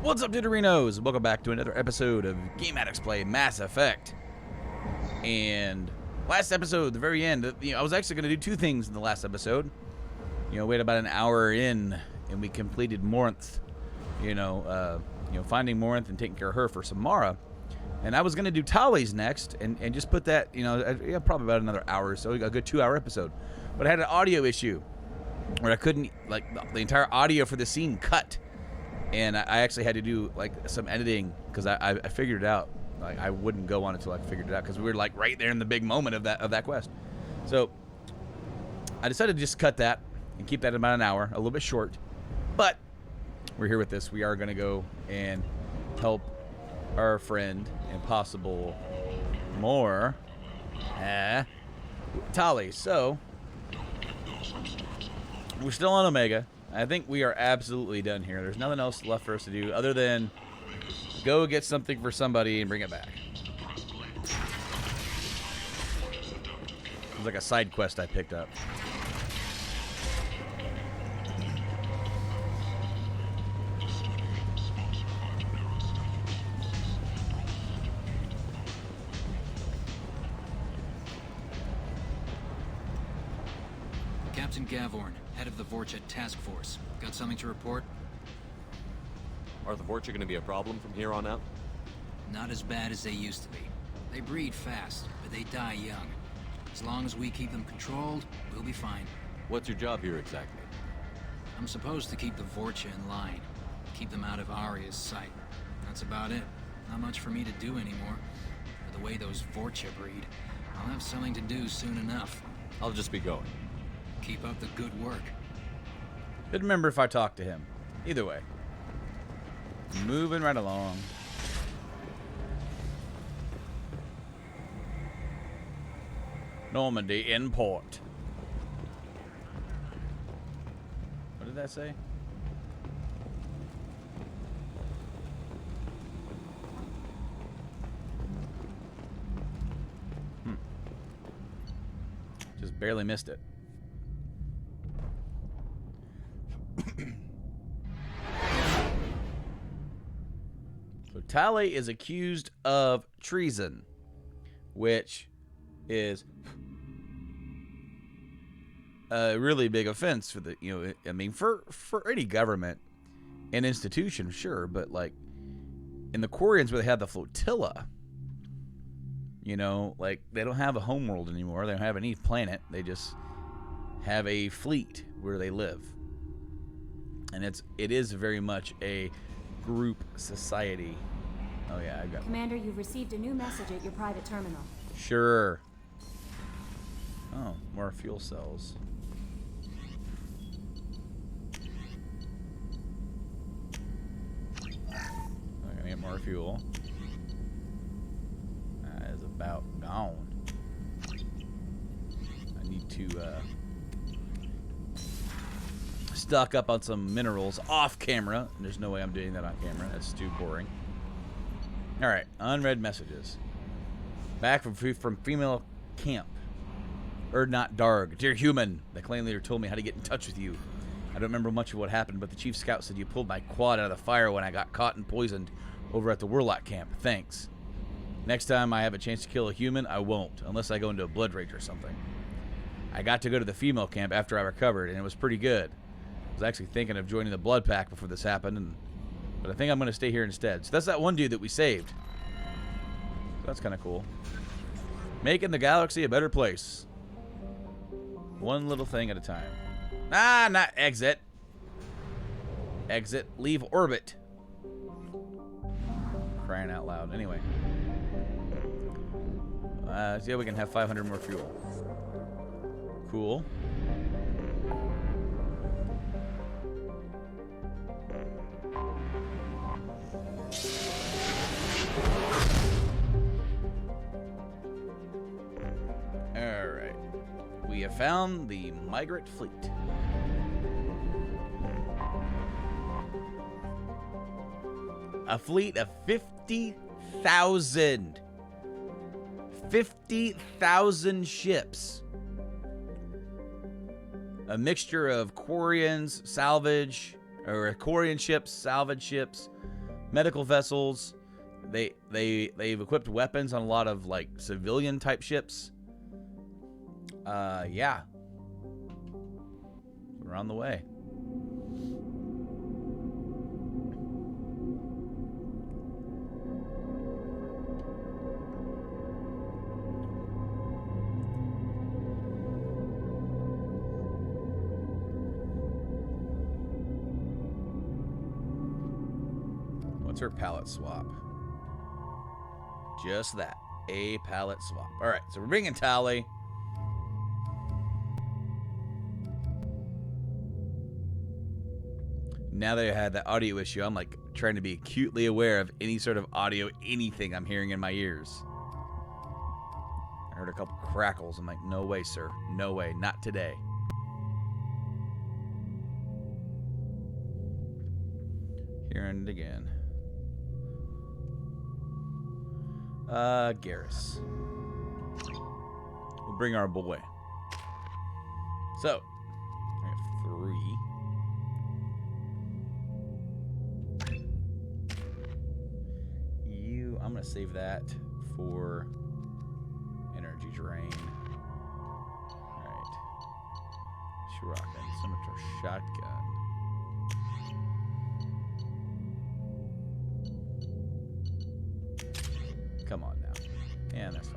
What's up, Diderinos? Welcome back to another episode of Game Addicts Play Mass Effect. And last episode, the very end, I was actually going to do two things in the last episode. We had about an hour in, and we completed Morinth. Finding Morinth and taking care of her for Samara. And I was going to do Tali's next, and just put that, probably about another hour or so, a good 2-hour episode. But I had an audio issue where I couldn't, the entire audio for the scene cut. And I actually had to do some editing because I figured it out. I wouldn't go on until I figured it out because we were right there in the big moment of that quest. So I decided to just cut that and keep that about an hour, a little bit short. But we're here with this. We are going to go and help our friend and possible more Tali. So we're still on Omega. I think we are absolutely done here. There's nothing else left for us to do other than go get something for somebody and bring it back. It was like a side quest I picked up. Captain Gavorn, head of the Vorcha task force. Got something to report? Are the Vorcha going to be a problem from here on out? Not as bad as they used to be. They breed fast, but they die young. As long as we keep them controlled, we'll be fine. What's your job here exactly? I'm supposed to keep the Vorcha in line. Keep them out of Aria's sight. That's about it. Not much for me to do anymore. But the way those Vorcha breed, I'll have something to do soon enough. I'll just be going. Keep up the good work. Didn't remember if I talked to him. Either way. Moving right along. Normandy in port. What did that say? Just barely missed it. So Tali is accused of treason, which is a really big offense for the, for any government and institution, sure, but in the Quarians where they have the flotilla, they don't have a homeworld anymore. They don't have any planet. They just have a fleet where they live. And it is very much a group society. Oh yeah, I've got Commander, you've received a new message at your private terminal. Sure. Oh, more fuel cells. I'm gonna get more fuel. That is about gone. I need to stock up on some minerals off camera. And there's no way I'm doing that on camera. That's too boring. Alright, unread messages. Back from female camp. Not Darg. Dear human, the clan leader told me how to get in touch with you. I don't remember much of what happened, but the chief scout said you pulled my quad out of the fire when I got caught and poisoned over at the Warlock camp. Thanks. Next time I have a chance to kill a human, I won't, unless I go into a blood rage or something. I got to go to the female camp after I recovered, and it was pretty good. I was actually thinking of joining the blood pack before this happened, but I think I'm going to stay here instead. So that's that one dude that we saved. So that's kind of cool. Making the galaxy a better place. One little thing at a time. Not exit. Exit. Leave orbit. Crying out loud. Anyway. So yeah, we can have 500 more fuel. Cool. Alright. We have found the Migrant Fleet. A fleet of 50,000. 50,000 ships. A mixture of Quarians, salvage, or Quarian ships, salvage ships, medical vessels. They've equipped weapons on a lot of like civilian type ships. Yeah. We're on the way. What's her palette swap? Just that. A palette swap. Alright, so we're bringing Tali. Now that I had that audio issue, I'm like trying to be acutely aware of any sort of audio, anything I'm hearing in my ears. I heard a couple crackles. I'm like, no way, sir. No way. Not today. Hearing it again. Garrus. We'll bring our boy. So, I have 3. I'm gonna save that for energy drain. Alright. Shuriken, scimitar, shotgun. Come on now. Yeah, that's fine.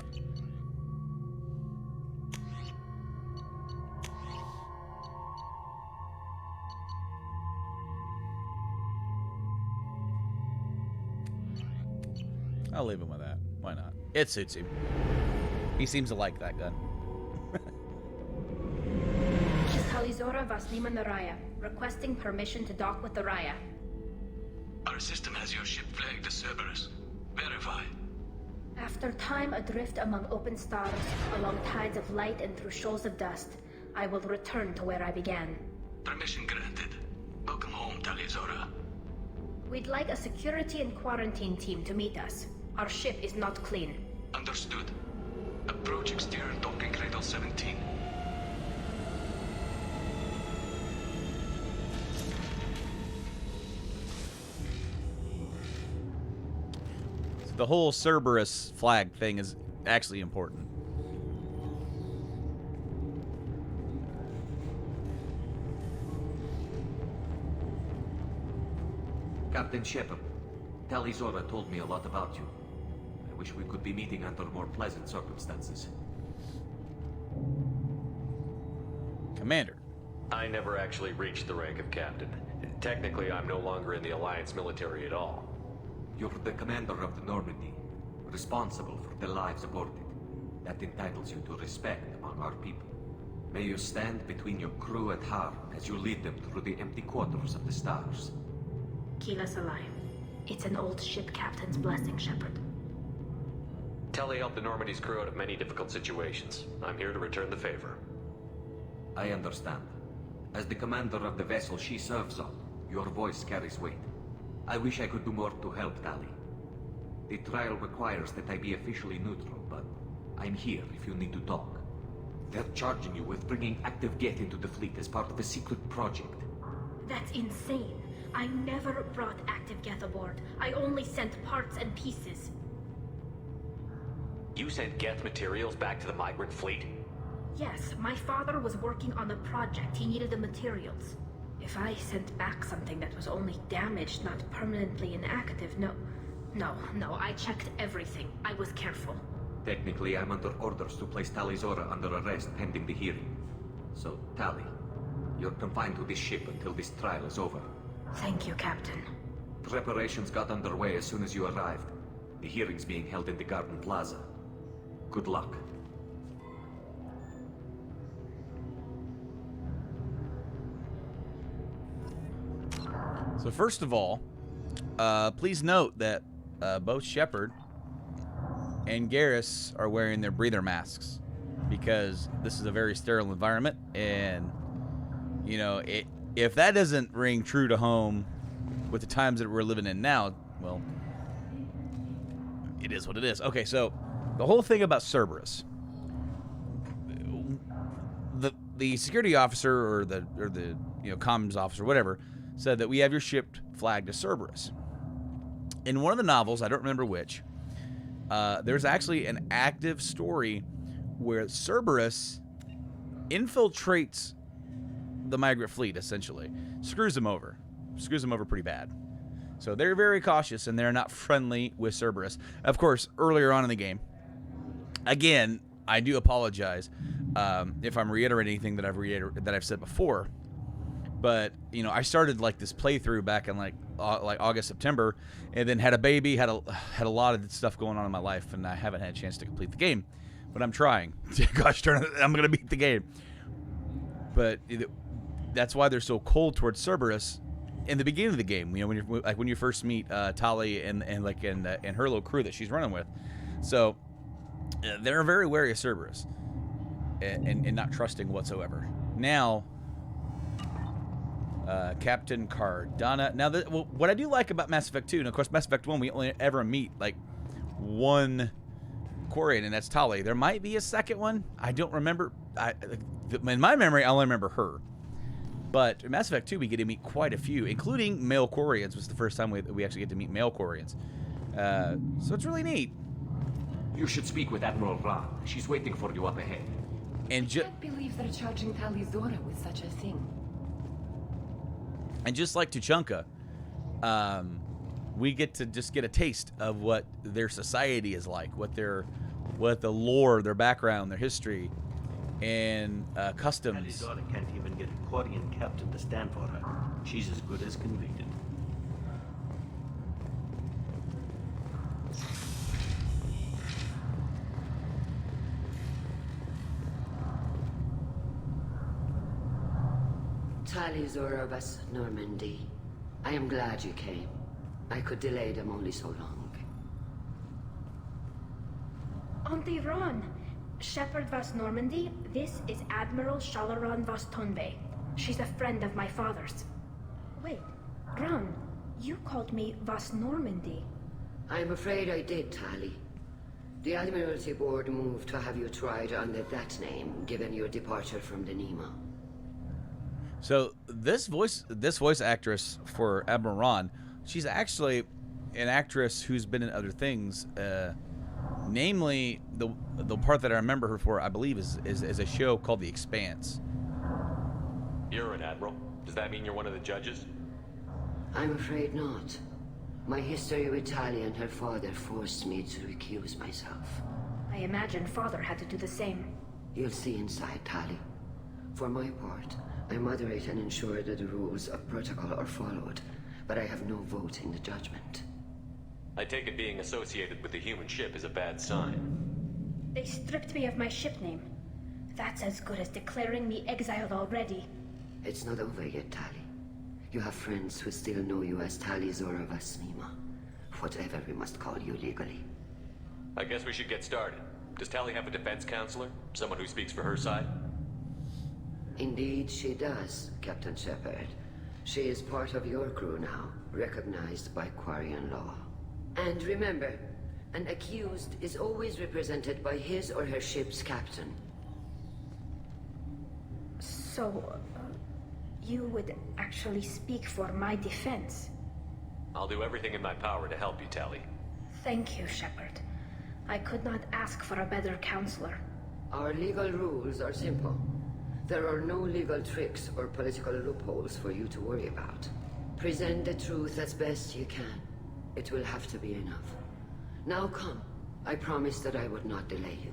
I'll leave him with that. Why not? It suits him. He seems to like that gun. Talizora Vaslima Naraya, requesting permission to dock with the Raya. Our system has your ship flagged as Cerberus. Verify. After time adrift among open stars, along tides of light and through shoals of dust, I will return to where I began. Permission granted. Welcome home, Talizora. We'd like a security and quarantine team to meet us. Our ship is not clean. Understood. Approach exterior docking cradle 17. So the whole Cerberus flag thing is actually important. Captain Shepard, Talizora told me a lot about you. I wish we could be meeting under more pleasant circumstances. Commander. I never actually reached the rank of captain. Technically, I'm no longer in the Alliance military at all. You're the commander of the Normandy, responsible for the lives aborted. That entitles you to respect among our people. May you stand between your crew and harm as you lead them through the empty quarters of the stars. Keep us alive. It's an old ship captain's blessing, Shepard. Tali helped the Normandy's crew out of many difficult situations. I'm here to return the favor. I understand. As the commander of the vessel she serves on, your voice carries weight. I wish I could do more to help Tali. The trial requires that I be officially neutral, but I'm here if you need to talk. They're charging you with bringing active Geth into the fleet as part of a secret project. That's insane. I never brought active Geth aboard. I only sent parts and pieces. You sent Geth materials back to the Migrant Fleet? Yes, my father was working on a project. He needed the materials. If I sent back something that was only damaged, not permanently inactive, no, I checked everything. I was careful. Technically, I'm under orders to place Talizora under arrest pending the hearing. So, Tali, you're confined to this ship until this trial is over. Thank you, Captain. Preparations got underway as soon as you arrived. The hearing's being held in the Garden Plaza. Good luck. So first of all, please note that both Shepard and Garrus are wearing their breather masks because this is a very sterile environment, and you know, if that doesn't ring true to home with the times that we're living in now, well, it is what it is. Okay, so the whole thing about Cerberus, the security officer or the comms officer, whatever, said that we have your ship flagged as Cerberus. In one of the novels, I don't remember which, there's actually an active story where Cerberus infiltrates the migrant fleet, essentially. Screws them over pretty bad. So they're very cautious, and they're not friendly with Cerberus. Of course, earlier on in the game, again, I do apologize if I'm reiterating anything that I've said before. But you know, I started like this playthrough back in like August, September, and then had a baby, had a lot of stuff going on in my life, and I haven't had a chance to complete the game. But I'm trying. Gosh darn it, I'm gonna beat the game. But that's why they're so cold towards Cerberus in the beginning of the game. You know, when you first meet Tali and her little crew that she's running with. So they're very wary of Cerberus and not trusting whatsoever. Now, Captain Cardona. Now, what I do like about Mass Effect 2, and of course Mass Effect 1, we only ever meet like one Quarian, and that's Tali. There might be a second one. I don't remember. In my memory, I only remember her. But in Mass Effect 2, we get to meet quite a few, including male Quarians. Was the first time we actually get to meet male Quarians. So it's really neat. You should speak with Admiral Brand. She's waiting for you up ahead. And I can't believe they're charging Tali Zora with such a thing. And just like Tuchanka, we get to just get a taste of what their society is like, what the lore, their background, their history, and customs. Tali can't even get a Quarian captain to stand for her. She's as good as convicted. Tali Zora Vas Normandy. I am glad you came. I could delay them only so long. Auntie Ron, Shepard Vas Normandy, this is Admiral Shalaran Vas Tonbe. She's a friend of my father's. Wait, Ron, you called me Vas Normandy. I'm afraid I did, Tali. The Admiralty Board moved to have you tried under that name, given your departure from the Nema. So this voice actress for Admiral Ron, she's actually an actress who's been in other things. Namely, the part that I remember her for, I believe, is a show called The Expanse. You're an admiral. Does that mean you're one of the judges? I'm afraid not. My history with Tali and her father forced me to recuse myself. I imagine father had to do the same. You'll see inside, Tali. For my part, I moderate and ensure that the rules of protocol are followed, but I have no vote in the judgment. I take it being associated with the human ship is a bad sign. They stripped me of my ship name. That's as good as declaring me exiled already. It's not over yet, Tali. You have friends who still know you as Tali Zora Vas Nema. Whatever we must call you legally. I guess we should get started. Does Tali have a defense counselor? Someone who speaks for her side? Indeed she does, Captain Shepard. She is part of your crew now, recognized by Quarian law. And remember, an accused is always represented by his or her ship's captain. So, you would actually speak for my defense? I'll do everything in my power to help you, Tali. Thank you, Shepard. I could not ask for a better counselor. Our legal rules are simple. There are no legal tricks or political loopholes for you to worry about. Present the truth as best you can. It will have to be enough. Now come. I promised that I would not delay you.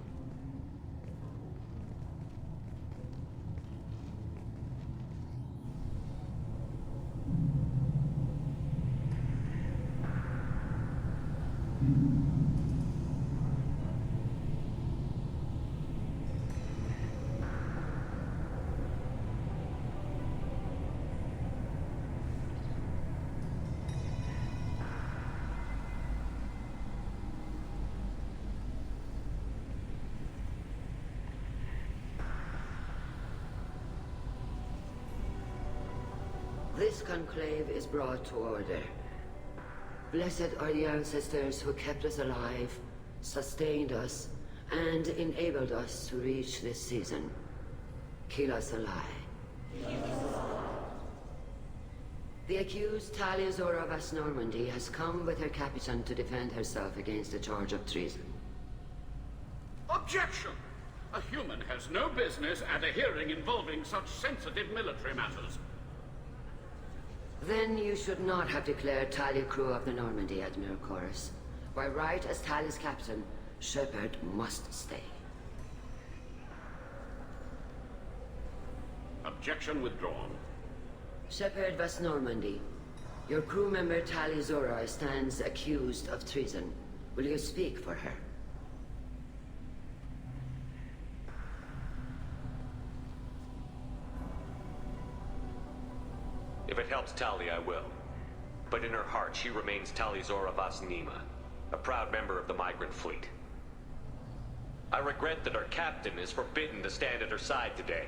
This conclave is brought to order. Blessed are the ancestors who kept us alive, sustained us, and enabled us to reach this season. Kill us alive. The accused Tali Zora of Normandy has come with her captain to defend herself against a charge of treason. Objection! A human has no business at a hearing involving such sensitive military matters. Then you should not have declared Tali crew of the Normandy, Admiral Chorus. By right as Tali's captain, Shepard must stay. Objection withdrawn. Shepard was Normandy. Your crew member Tali Zora stands accused of treason. Will you speak for her? If it helps Tali, I will. But in her heart, she remains Tali Zora Vas Nima, a proud member of the Migrant Fleet. I regret that our captain is forbidden to stand at her side today.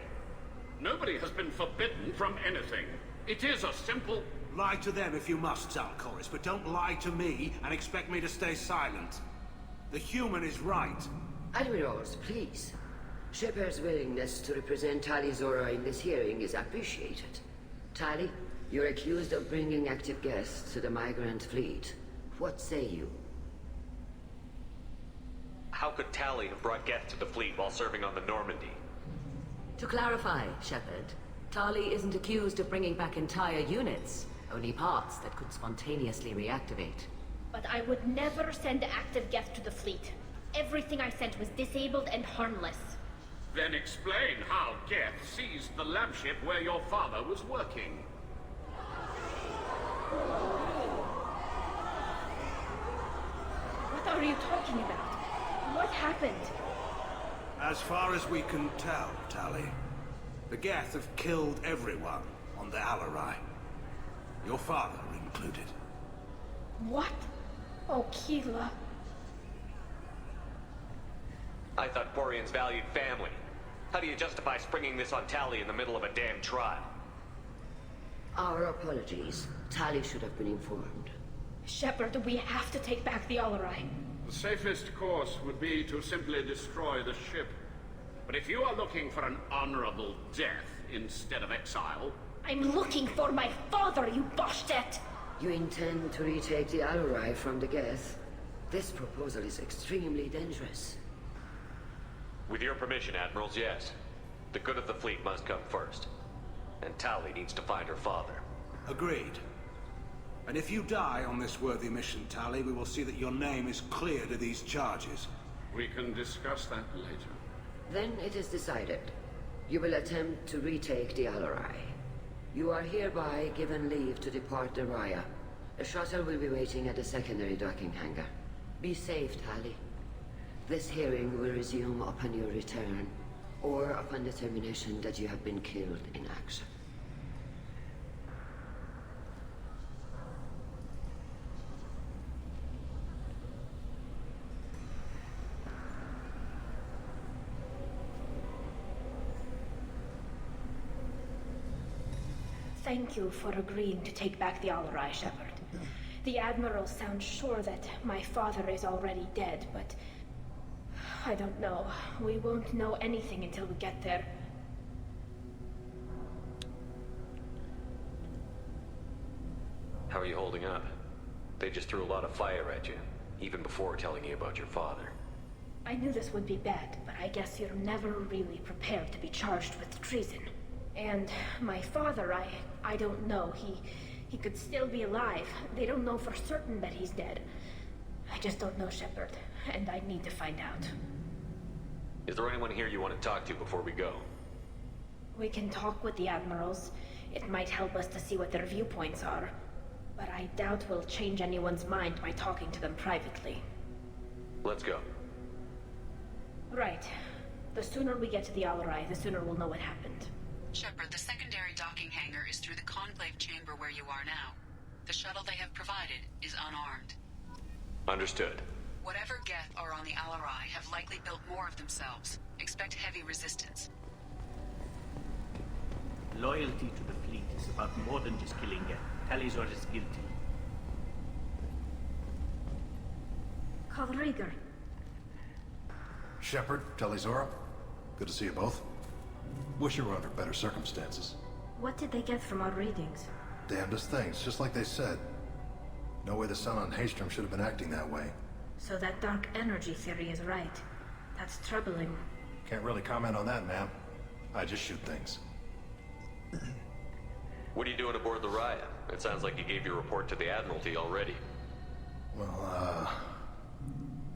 Nobody has been forbidden from anything. It is a simple... Lie to them if you must, Zalcoris, but don't lie to me and expect me to stay silent. The human is right. Admirals, please. Shepard's willingness to represent Tali Zora in this hearing is appreciated. Tali, you're accused of bringing active guests to the Migrant Fleet. What say you? How could Tali have brought guests to the fleet while serving on the Normandy? To clarify, Shepard, Tali isn't accused of bringing back entire units, only parts that could spontaneously reactivate. But I would never send active guests to the fleet. Everything I sent was disabled and harmless. Then explain how Geth seized the lab ship where your father was working. What are you talking about? What happened? As far as we can tell, Tali, the Geth have killed everyone on the Alarai. Your father included. What? Oh, Keela. I thought Quarians valued family. How do you justify springing this on Tali in the middle of a damn trial? Our apologies. Tali should have been informed. Shepard, we have to take back the Alarai. The safest course would be to simply destroy the ship. But if you are looking for an honorable death instead of exile... I'm looking for my father, you bastet! You intend to retake the Alarai from the Geth? This proposal is extremely dangerous. With your permission, Admirals, yes. The good of the fleet must come first. And Tali needs to find her father. Agreed. And if you die on this worthy mission, Tali, we will see that your name is cleared of these charges. We can discuss that later. Then it is decided. You will attempt to retake the Alarai. You are hereby given leave to depart the Raya. A shuttle will be waiting at the secondary docking hangar. Be safe, Tali. This hearing will resume upon your return, or upon determination that you have been killed in action. Thank you for agreeing to take back the Alarai, Shepard. The Admiral sounds sure that my father is already dead, but... I don't know. We won't know anything until we get there. How are you holding up? They just threw a lot of fire at you, even before telling you about your father. I knew this would be bad, but I guess you're never really prepared to be charged with treason. And my father, I don't know. He could still be alive. They don't know for certain that he's dead. I just don't know, Shepard, and I need to find out. Is there anyone here you want to talk to before we go? We can talk with the Admirals. It might help us to see what their viewpoints are. But I doubt we'll change anyone's mind by talking to them privately. Let's go. Right. The sooner we get to the Alarai, the sooner we'll know what happened. Shepard, the secondary docking hangar is through the conclave chamber where you are now. The shuttle they have provided is unarmed. Understood. Whatever Geth are on the Alarai have likely built more of themselves. Expect heavy resistance. Loyalty to the fleet is about more than just killing Geth. Talizor is guilty. Calrieger. Shepard, Talizora, good to see you both. Wish you were under better circumstances. What did they get from our readings? Damnedest things, just like they said. No way the sun on Haystrom should have been acting that way. So that dark energy theory is right. That's troubling. Can't really comment on that, ma'am. I just shoot things. What are you doing aboard the Raya? It sounds like you gave your report to the Admiralty already. Well,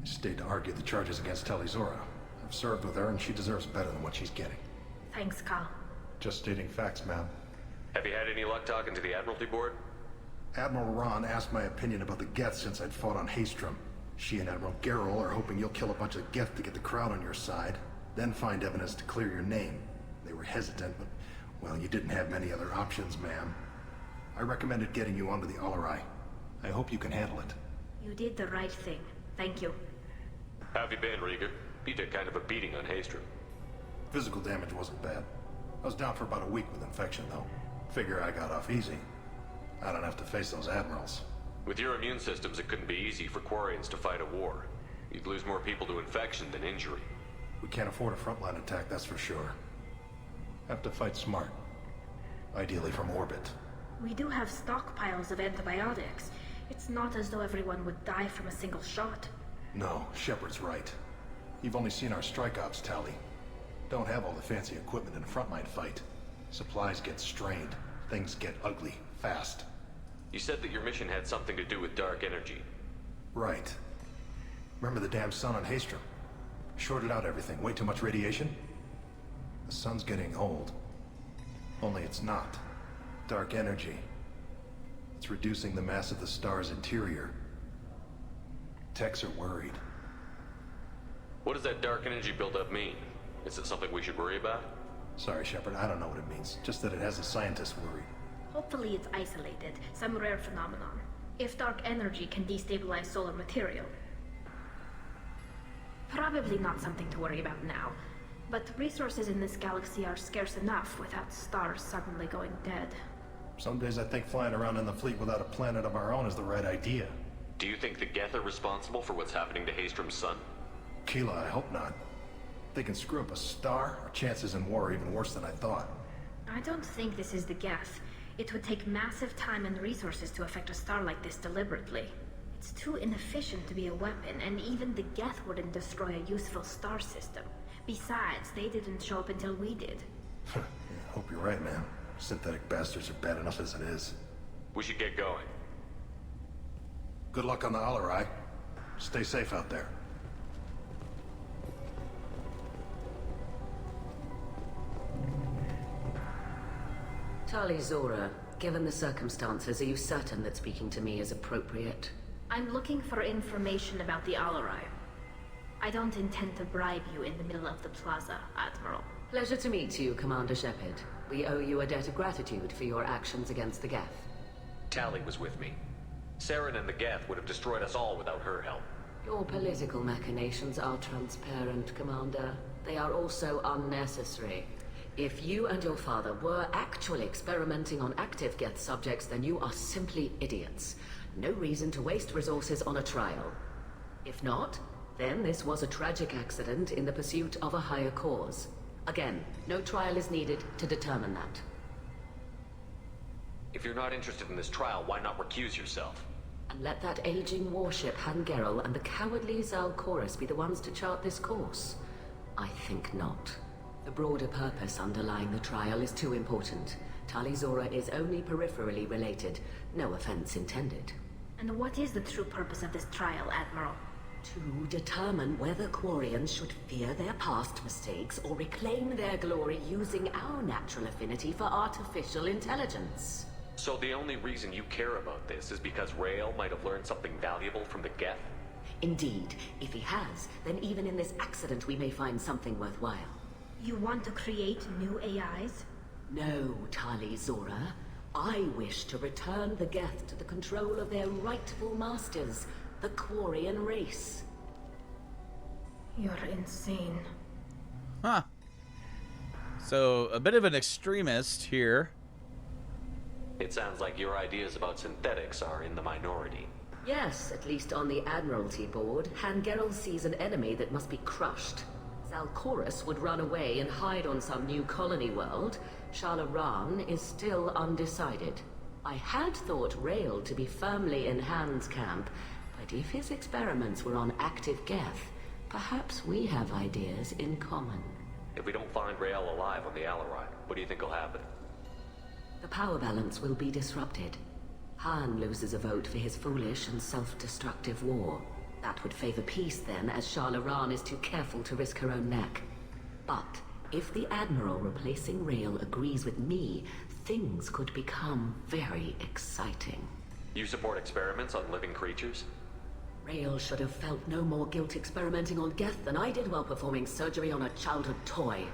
I stayed to argue the charges against Tali Zora. I've served with her, and she deserves better than what she's getting. Thanks, Cal. Just stating facts, ma'am. Have you had any luck talking to the Admiralty Board? Admiral Ron asked my opinion about the Geth since I'd fought on Haystrom. She and Admiral Garrel are hoping you'll kill a bunch of Geth to get the crowd on your side, then find evidence to clear your name. They were hesitant, but, well, you didn't have many other options, ma'am. I recommended getting you onto the Alarai. I hope you can handle it. You did the right thing. Thank you. How have you been, Rieger? You took kind of a beating on Haystrom. Physical damage wasn't bad. I was down for about a week with infection, though. Figure I got off easy. I don't have to face those admirals. With your immune systems, it couldn't be easy for Quarians to fight a war. You'd lose more people to infection than injury. We can't afford a frontline attack, that's for sure. Have to fight smart. Ideally from orbit. We do have stockpiles of antibiotics. It's not as though everyone would die from a single shot. No, Shepard's right. You've only seen our strike ops, Tali. Don't have all the fancy equipment in a frontline fight. Supplies get strained. Things get ugly, fast. You said that your mission had something to do with dark energy. Right. Remember the damn sun on Haystrom? Shorted out everything. Way too much radiation? The sun's getting old. Only it's not. Dark energy. It's reducing the mass of the star's interior. Techs are worried. What does that dark energy buildup mean? Is it something we should worry about? Sorry, Shepard, I don't know what it means. Just that it has the scientists worried. Hopefully it's isolated, some rare phenomenon. If dark energy can destabilize solar material. Probably not something to worry about now. But resources in this galaxy are scarce enough without stars suddenly going dead. Some days I think flying around in the fleet without a planet of our own is the right idea. Do you think the Geth are responsible for what's happening to Haystrom's sun? Keela, I hope not. They can screw up a star, our chances in war are even worse than I thought. I don't think this is the Geth. It would take massive time and resources to affect a star like this deliberately. It's too inefficient to be a weapon, and even the Geth wouldn't destroy a useful star system. Besides, they didn't show up until we did. Yeah, hope you're right, man. Synthetic bastards are bad enough as it is. We should get going. Good luck on the Alarai. Stay safe out there. Tali Zora, given the circumstances, are you certain that speaking to me is appropriate? I'm looking for information about the Alarai. I don't intend to bribe you in the middle of the plaza, Admiral. Pleasure to meet you, Commander Shepard. We owe you a debt of gratitude for your actions against the Geth. Tali was with me. Saren and the Geth would have destroyed us all without her help. Your political machinations are transparent, Commander. They are also unnecessary. If you and your father were actually experimenting on active Geth subjects, then you are simply idiots. No reason to waste resources on a trial. If not, then this was a tragic accident in the pursuit of a higher cause. Again, no trial is needed to determine that. If you're not interested in this trial, why not recuse yourself? And let that aging warship Hangerel and the cowardly Zalcorus be the ones to chart this course? I think not. The broader purpose underlying the trial is too important. Tali Zora is only peripherally related. No offense intended. And what is the true purpose of this trial, Admiral? To determine whether Quarians should fear their past mistakes or reclaim their glory using our natural affinity for artificial intelligence. So the only reason you care about this is because Rael might have learned something valuable from the Geth? Indeed. If he has, then even in this accident we may find something worthwhile. You want to create new AIs? No, Tali Zora. I wish to return the Geth to the control of their rightful masters, the Quarian race. You're insane. Huh. So, a bit of an extremist here. It sounds like your ideas about synthetics are in the minority. Yes, at least on the Admiralty board, Hangerel sees an enemy that must be crushed. Zalcorus would run away and hide on some new colony world. Shalaran is still undecided. I had thought Rail to be firmly in Han's camp, but if his experiments were on active Geth, perhaps we have ideas in common. If we don't find Rael alive on the Alarai, what do you think will happen? The power balance will be disrupted. Han loses a vote for his foolish and self-destructive war. That would favor peace then, as Sharlaran is too careful to risk her own neck. But if the Admiral replacing Rael agrees with me, things could become very exciting. You support experiments on living creatures? Rael should have felt no more guilt experimenting on Geth than I did while performing surgery on a childhood toy.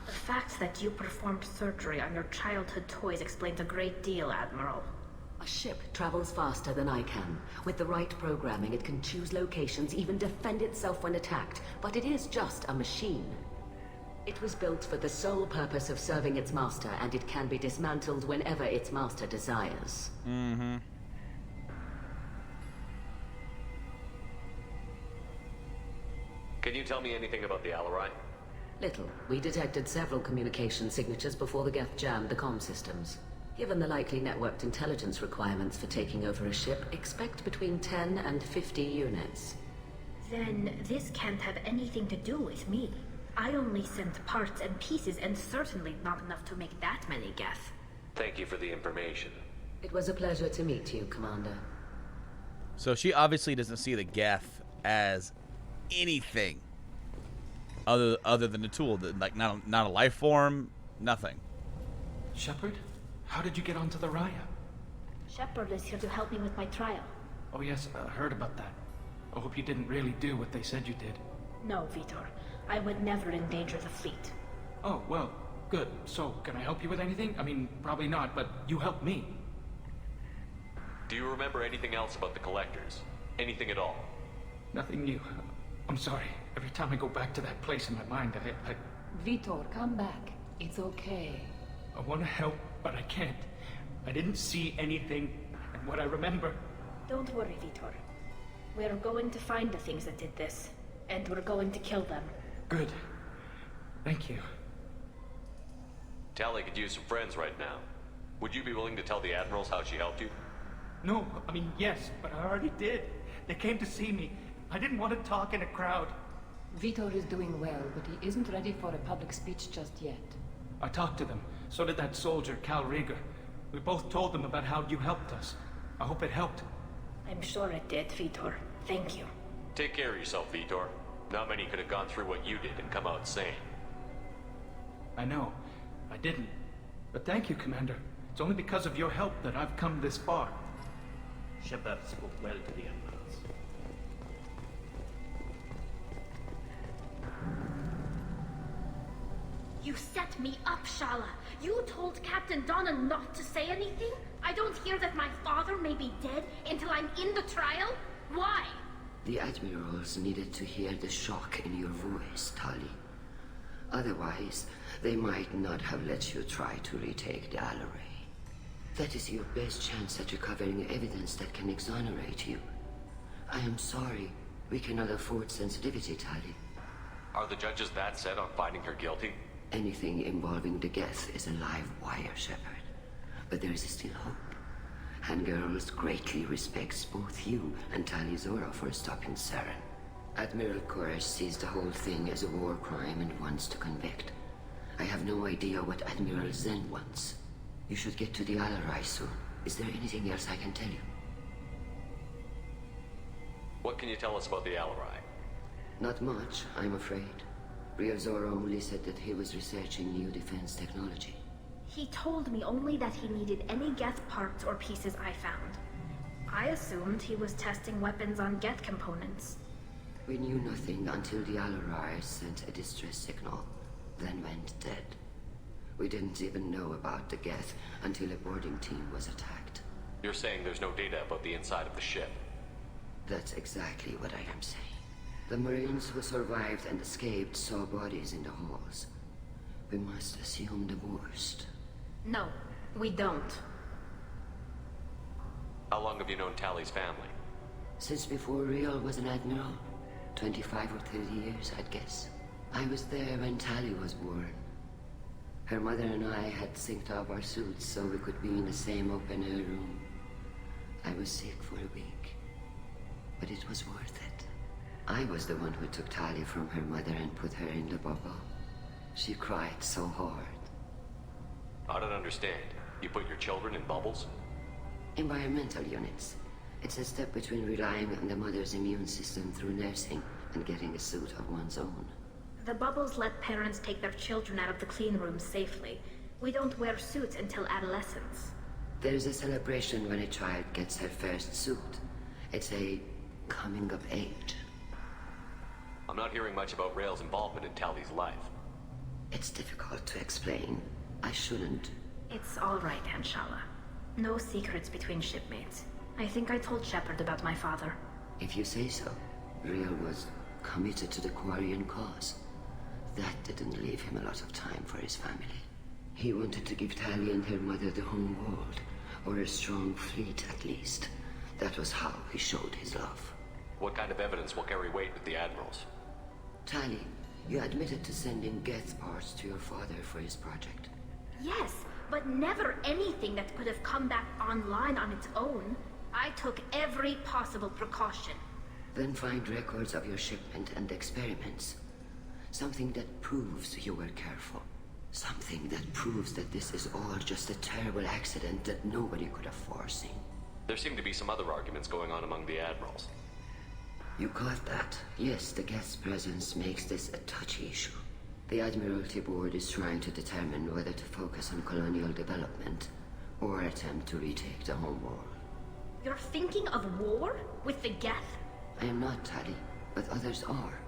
The fact that you performed surgery on your childhood toys explains a great deal, Admiral. A ship travels faster than I can. With the right programming, it can choose locations, even defend itself when attacked. But it is just a machine. It was built for the sole purpose of serving its master, and it can be dismantled whenever its master desires. Mm-hmm. Can you tell me anything about the Alarai? Little. We detected several communication signatures before the Geth jammed the comm systems. Given the likely networked intelligence requirements for taking over a ship, expect between 10 and 50 units. Then this can't have anything to do with me. I only sent parts and pieces, and certainly not enough to make that many Geth. Thank you for the information. It was a pleasure to meet you, Commander. So she obviously doesn't see the Geth as anything other than a tool, like not a life form, nothing. Shepard, how did you get onto the Raya? Shepard is here to help me with my trial. Oh yes, I heard about that. I hope you didn't really do what they said you did. No, Vitor. I would never endanger the fleet. Oh, well, good. So, can I help you with anything? I mean, probably not, but you helped me. Do you remember anything else about the Collectors? Anything at all? Nothing new. I'm sorry. Every time I go back to that place in my mind, I... Vitor, come back. It's okay. I want to help, but I can't. I didn't see anything, and what I remember... Don't worry, Vitor. We're going to find the things that did this, and we're going to kill them. Good. Thank you. Tali could use some friends right now. Would you be willing to tell the Admirals how she helped you? No, I mean, yes, but I already did. They came to see me. I didn't want to talk in a crowd. Vitor is doing well, but he isn't ready for a public speech just yet. I talked to them. So did that soldier, Cal Rieger. We both told them about how you helped us. I hope it helped. I'm sure it did, Vitor. Thank you. Take care of yourself, Vitor. Not many could have gone through what you did and come out sane. I know. I didn't. But thank you, Commander. It's only because of your help that I've come this far. Shepard spoke well to the Admirals. You set me up, Shala. You told Captain Donna not to say anything? I don't hear that my father may be dead until I'm in the trial? Why? The Admirals needed to hear the shock in your voice, Tali. Otherwise, they might not have let you try to retake the Alarai. That is your best chance at recovering evidence that can exonerate you. I am sorry. We cannot afford sensitivity, Tali. Are the judges that set on finding her guilty? Anything involving the Geth is a live wire, Shepard. But there is still hope. Hangirls greatly respects both you and Tali Zora for stopping Saren. Admiral Koresh sees the whole thing as a war crime and wants to convict. I have no idea what Admiral Zen wants. You should get to the Alarai soon. Is there anything else I can tell you? What can you tell us about the Alarai? Not much, I'm afraid. Rio Zora only said that he was researching new defense technology. He told me only that he needed any Geth parts or pieces I found. I assumed he was testing weapons on Geth components. We knew nothing until the Alarai sent a distress signal, then went dead. We didn't even know about the Geth until a boarding team was attacked. You're saying there's no data about the inside of the ship? That's exactly what I am saying. The Marines who survived and escaped saw bodies in the halls. We must assume the worst. No, we don't. How long have you known Tali's family? Since before Real was an admiral. 25 or 30 years, I'd guess. I was there when Tali was born. Her mother and I had synced up our suits so we could be in the same open-air room. I was sick for a week, but it was worth it. I was the one who took Tali from her mother and put her in the bubble. She cried so hard. I don't understand. You put your children in bubbles? Environmental units. It's a step between relying on the mother's immune system through nursing and getting a suit of one's own. The bubbles let parents take their children out of the clean rooms safely. We don't wear suits until adolescence. There's a celebration when a child gets her first suit. It's a coming of age. I'm not hearing much about Rael's involvement in Tali's life. It's difficult to explain. I shouldn't. It's all right, Anshala. No secrets between shipmates. I think I told Shepard about my father. If you say so. Rael was committed to the Quarian cause. That didn't leave him a lot of time for his family. He wanted to give Tali and her mother the home world, or a strong fleet at least. That was how he showed his love. What kind of evidence will carry weight with the Admirals? Tali, you admitted to sending Geth parts to your father for his project. Yes, but never anything that could have come back online on its own. I took every possible precaution. Then find records of your shipment and experiments. Something that proves you were careful. Something that proves that this is all just a terrible accident that nobody could have foreseen. There seem to be some other arguments going on among the Admirals. You caught that? Yes, the guest's presence makes this a touchy issue. The Admiralty Board is trying to determine whether to focus on colonial development or attempt to retake the home world. You're thinking of war? With the Geth? I am not, Tali, but others are.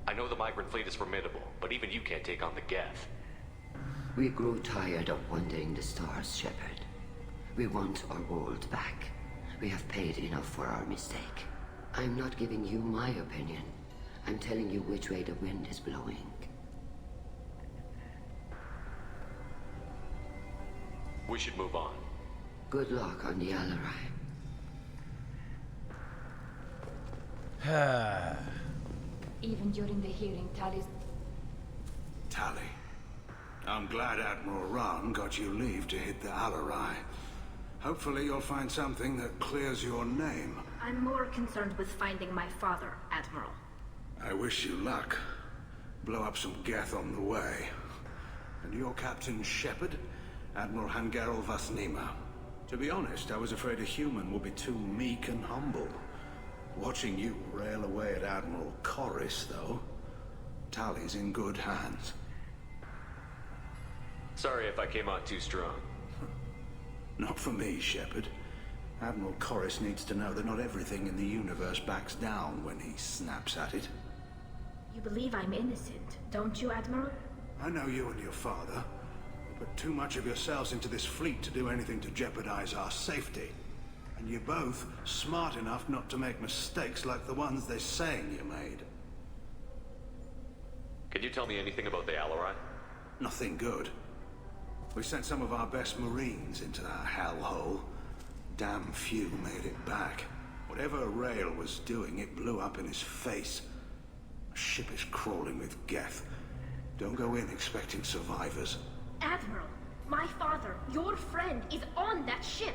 I know the Migrant Fleet is formidable, but even you can't take on the Geth. We grow tired of wandering the stars, Shepard. We want our world back. We have paid enough for our mistake. I'm not giving you my opinion. I'm telling you which way the wind is blowing. We should move on. Good luck on the Alarai. Even during the hearing, Tali, I'm glad Admiral Rahn got you leave to hit the Alarai. Hopefully you'll find something that clears your name. I'm more concerned with finding my father, Admiral. I wish you luck. Blow up some Geth on the way. And your Captain Shepard? Admiral Hangarel Vasnima. To be honest, I was afraid a human would be too meek and humble. Watching you rail away at Admiral Corris, though, Tali's in good hands. Sorry if I came out too strong. Not for me, Shepard. Admiral Corris needs to know that not everything in the universe backs down when he snaps at it. You believe I'm innocent, don't you, Admiral? I know you and your father. You put too much of yourselves into this fleet to do anything to jeopardize our safety. And you're both smart enough not to make mistakes like the ones they're saying you made. Can you tell me anything about the Alarai? Nothing good. We sent some of our best Marines into that hellhole. Damn few made it back. Whatever Rael was doing, it blew up in his face. A ship is crawling with Geth. Don't go in expecting survivors. Admiral, my father, your friend, is on that ship.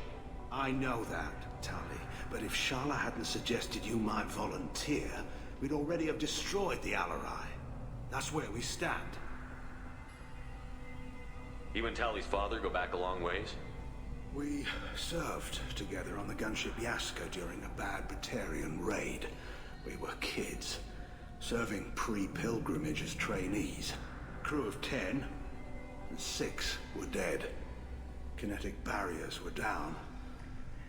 I know that, Tali, but if Shala hadn't suggested you might volunteer, we'd already have destroyed the Alarai. That's where we stand. You and Tali's father go back a long ways? We served together on the gunship Yaska during a bad Batarian raid. We were kids, serving pre-pilgrimage as trainees. Crew of 10, and 6 were dead. Kinetic barriers were down.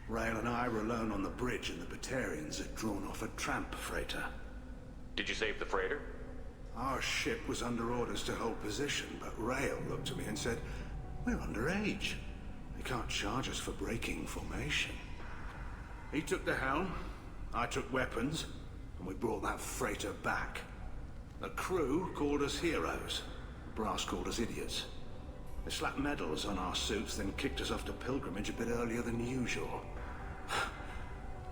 Rael and I were alone on the bridge, and the Batarians had drawn off a tramp freighter. Did you save the freighter? Our ship was under orders to hold position, but Rael looked at me and said, "We're underage. They can't charge us for breaking formation." He took the helm, I took weapons, and we brought that freighter back. The crew called us heroes. Brass called us idiots. They slapped medals on our suits, then kicked us off to pilgrimage a bit earlier than usual.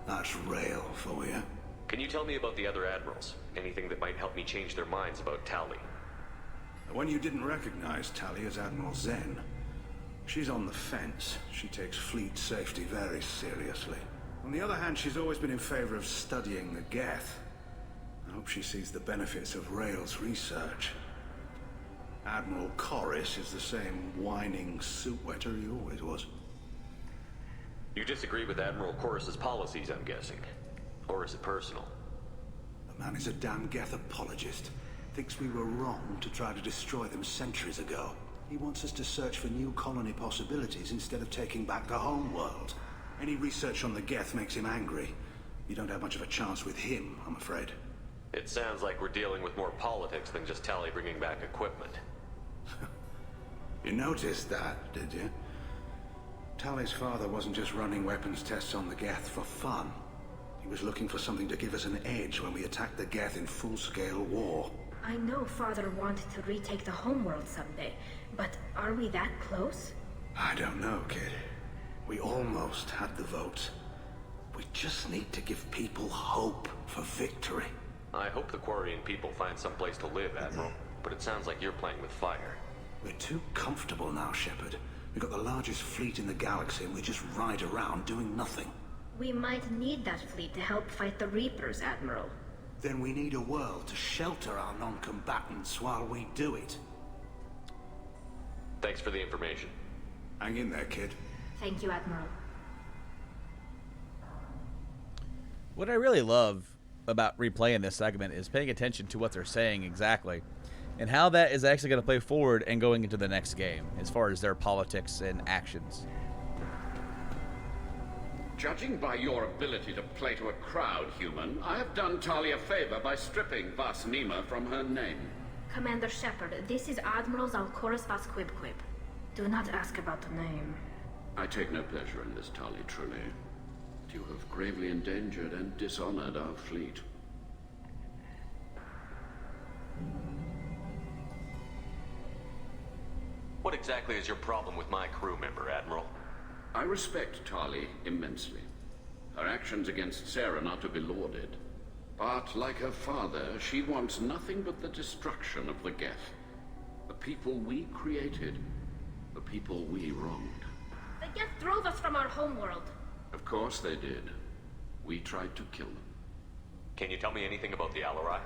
That's Rael for you. Can you tell me about the other admirals? Anything that might help me change their minds about Tali? The one you didn't recognize, Tali, is Admiral Zen. She's on the fence. She takes fleet safety very seriously. On the other hand, she's always been in favor of studying the Geth. I hope she sees the benefits of Rail's research. Admiral Corris is the same whining suit-wetter he always was. You disagree with Admiral Corris's policies, I'm guessing. Or is it personal? The man is a damn Geth apologist. Thinks we were wrong to try to destroy them centuries ago. He wants us to search for new colony possibilities instead of taking back the home world. Any research on the Geth makes him angry. You don't have much of a chance with him, I'm afraid. It sounds like we're dealing with more politics than just Tali bringing back equipment. You noticed that, did you? Tali's father wasn't just running weapons tests on the Geth for fun. He was looking for something to give us an edge when we attacked the Geth in full-scale war. I know Father wanted to retake the homeworld someday, but are we that close? I don't know, kid. We almost had the votes. We just need to give people hope for victory. I hope the Quarian people find some place to live, Admiral, but it sounds like you're playing with fire. We're too comfortable now, Shepard. We've got the largest fleet in the galaxy and we just ride around doing nothing. We might need that fleet to help fight the Reapers, Admiral. Then we need a world to shelter our non-combatants while we do it. Thanks for the information. Hang in there, kid. Thank you, Admiral. What I really love about replaying this segment is paying attention to what they're saying exactly and how that is actually going to play forward and going into the next game as far as their politics and actions. Judging by your ability to play to a crowd, human, I have done Tali a favor by stripping Vas Nima from her name. Commander Shepard, this is Admiral Zalkoris Vas Quib. Do not ask about the name. I take no pleasure in this, Tali, truly. You have gravely endangered and dishonored our fleet. What exactly is your problem with my crew member, Admiral? I respect Tali immensely. Her actions against Saren are to be lauded. But, like her father, she wants nothing but the destruction of the Geth. The people we created. The people we wronged. The Geth drove us from our homeworld. Of course they did. We tried to kill them. Can you tell me anything about the Alarai?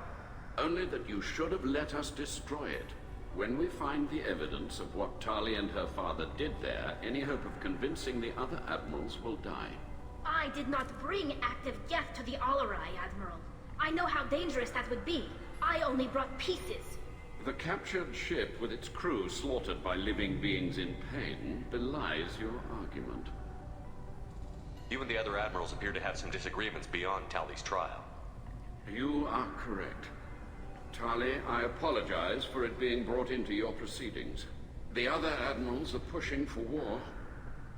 Only that you should have let us destroy it. When we find the evidence of what Tali and her father did there, any hope of convincing the other admirals will die. I did not bring active Geth to the Alarai, Admiral. I know how dangerous that would be. I only brought pieces. The captured ship with its crew slaughtered by living beings in pain belies your argument. You and the other admirals appear to have some disagreements beyond Tali's trial. You are correct. Tali, I apologize for it being brought into your proceedings. The other admirals are pushing for war.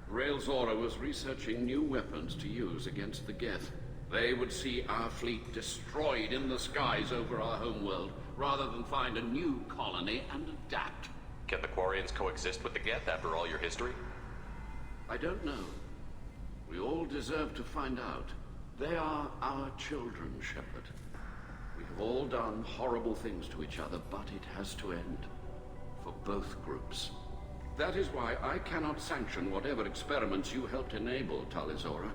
Rail Zora was researching new weapons to use against the Geth. They would see our fleet destroyed in the skies over our homeworld, rather than find a new colony and adapt. Can the Quarians coexist with the Geth after all your history? I don't know. We all deserve to find out. They are our children, Shepard. We have all done horrible things to each other, but it has to end. For both groups. That is why I cannot sanction whatever experiments you helped enable, Tali Zora.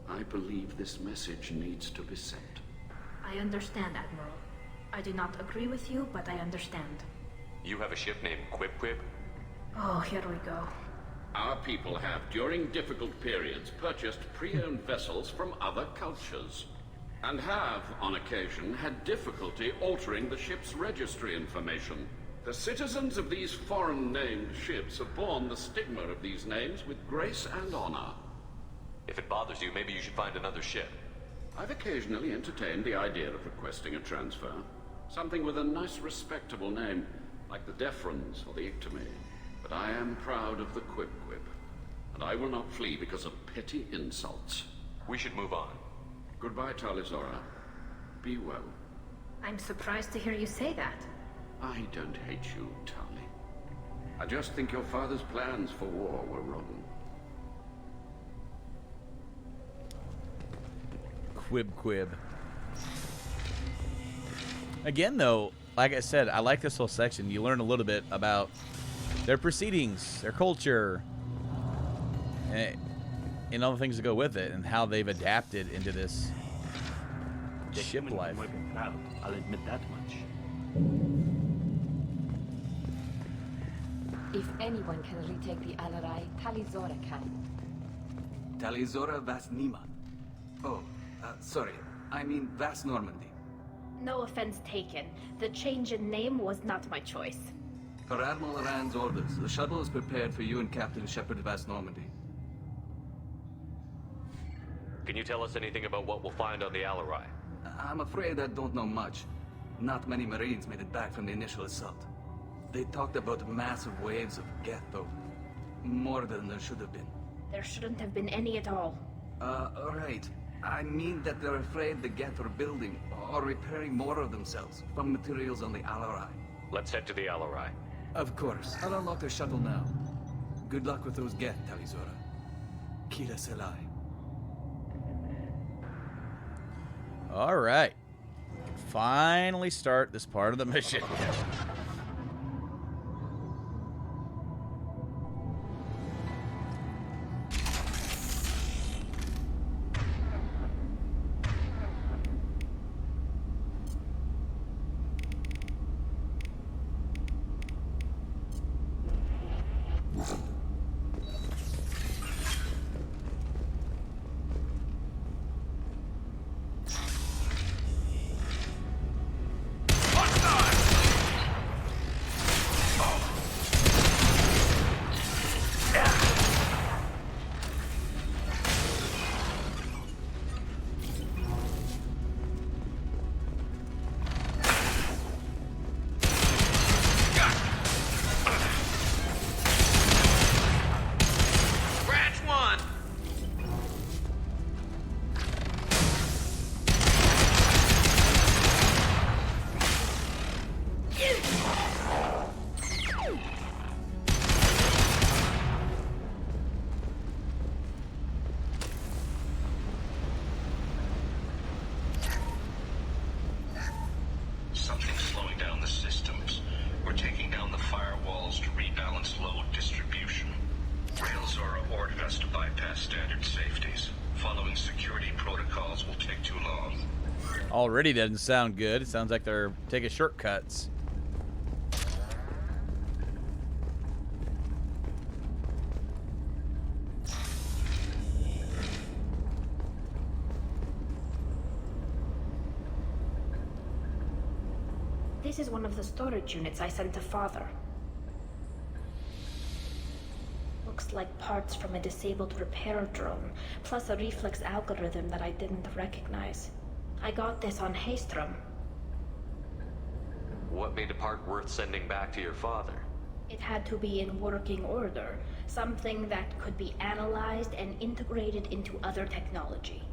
I believe this message needs to be sent. I understand, Admiral. I do not agree with you, but I understand. You have a ship named Quib? Oh, here we go. Our people have, during difficult periods, purchased pre-owned vessels from other cultures. And have, on occasion, had difficulty altering the ship's registry information. The citizens of these foreign-named ships have borne the stigma of these names with grace and honor. If it bothers you, maybe you should find another ship. I've occasionally entertained the idea of requesting a transfer. Something with a nice, respectable name, like the Defrons or the Ictomy. But I am proud of the Quib, and I will not flee because of petty insults. We should move on. Goodbye, Tali Zora. Be well. I'm surprised to hear you say that. I don't hate you, Tali. I just think your father's plans for war were wrong. Quib. Again, though, like I said, I like this whole section. You learn a little bit about their proceedings, their culture, and all the things that go with it, and how they've adapted into this ship life. Proud. I'll admit that much. If anyone can retake the Alarai, Tali can. Tali Vas Nima. Oh, sorry. I mean Vas Normandy. No offense taken. The change in name was not my choice. Per Admiral Rand's orders, the shuttle is prepared for you and Captain Shepard Vas Normandy. Can you tell us anything about what we'll find on the Alarai? I'm afraid I don't know much. Not many Marines made it back from the initial assault. They talked about massive waves of Geth, though. More than there should have been. There shouldn't have been any at all. Right. I mean that they're afraid the Geth are building or repairing more of themselves from materials on the Alarai. Let's head to the Alarai. Of course. I'll unlock the shuttle now. Good luck with those Geth, Talizora. Kira Selai. All right. Finally start this part of the mission. Something's slowing down the systems. We're taking down the firewalls to rebalance load distribution. Railzora ordered us to bypass standard safeties. Following security protocols will take too long. Already doesn't sound good. It sounds like they're taking shortcuts. This is one of the storage units I sent to Father. Looks like parts from a disabled repair drone, plus a reflex algorithm that I didn't recognize. I got this on Haystrom. What made a part worth sending back to your father? It had to be in working order, something that could be analyzed and integrated into other technology.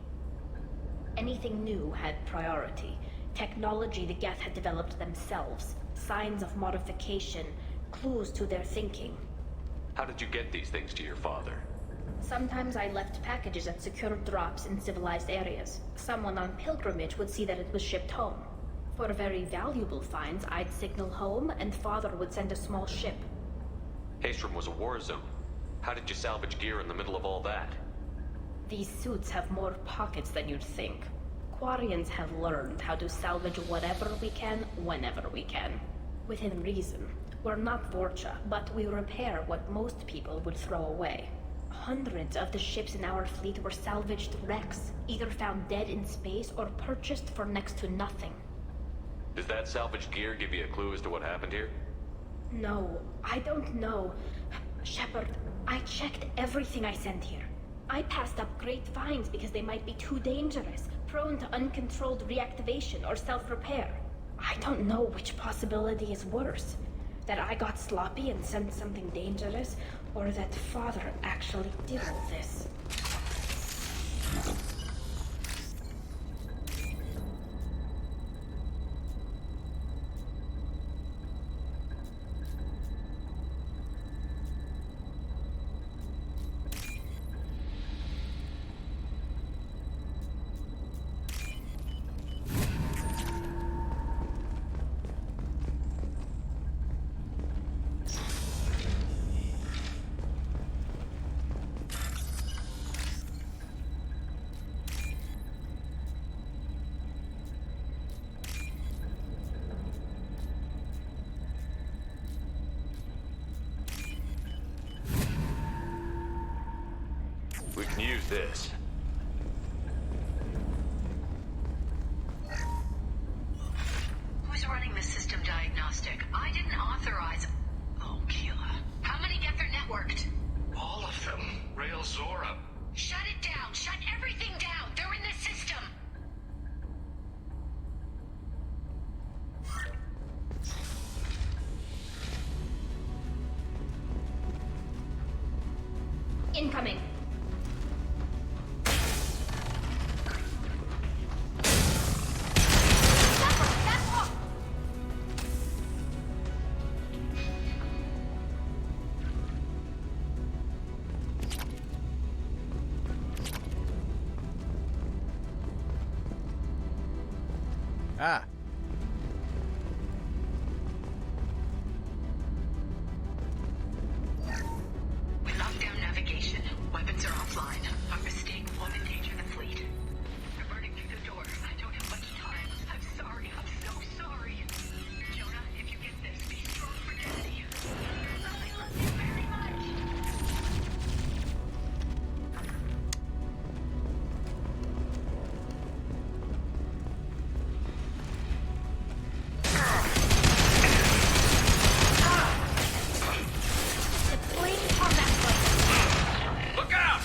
Anything new had priority. Technology the Geth had developed themselves, signs of modification, clues to their thinking. How did you get these things to your father? Sometimes I left packages at secure drops in civilized areas. Someone on pilgrimage would see that it was shipped home. For very valuable finds, I'd signal home, and Father would send a small ship. Haystrom was a war zone. How did you salvage gear in the middle of all that? These suits have more pockets than you'd think. Quarians have learned how to salvage whatever we can, whenever we can. Within reason. We're not Vorcha, but we repair what most people would throw away. Hundreds of the ships in our fleet were salvaged wrecks, either found dead in space or purchased for next to nothing. Does that salvaged gear give you a clue as to what happened here? No, I don't know. Shepard, I checked everything I sent here. I passed up great finds because they might be too dangerous, prone to uncontrolled reactivation or self-repair. I don't know which possibility is worse. That I got sloppy and sent something dangerous, or that Father actually did all this. use this. Who's running the system diagnostic? I didn't authorize... Oh, killer. How many Geth are networked? All of them. Rail Zora. Shut it down! Shut everything down! They're in the system! Incoming. Ah. We locked down navigation. Weapons are offline. Our mistake won't endanger the fleet. They're burning through the door. I don't have much time. I'm sorry. I'm so sorry. Jonah, if you get this, be strong for Daddy. I love you very much. Look out!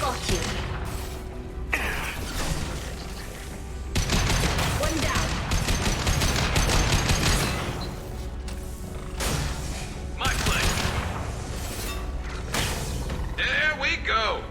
Got you. One down. My plane. There we go.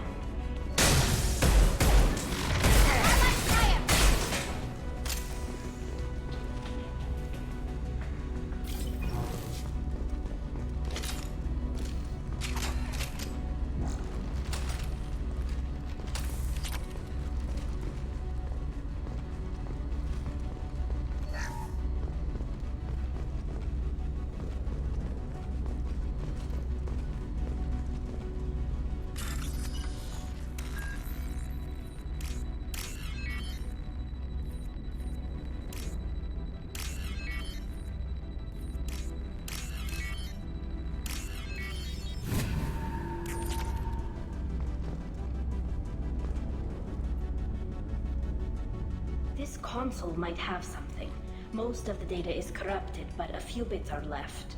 This console might have something. Most of the data is corrupted, but a few bits are left.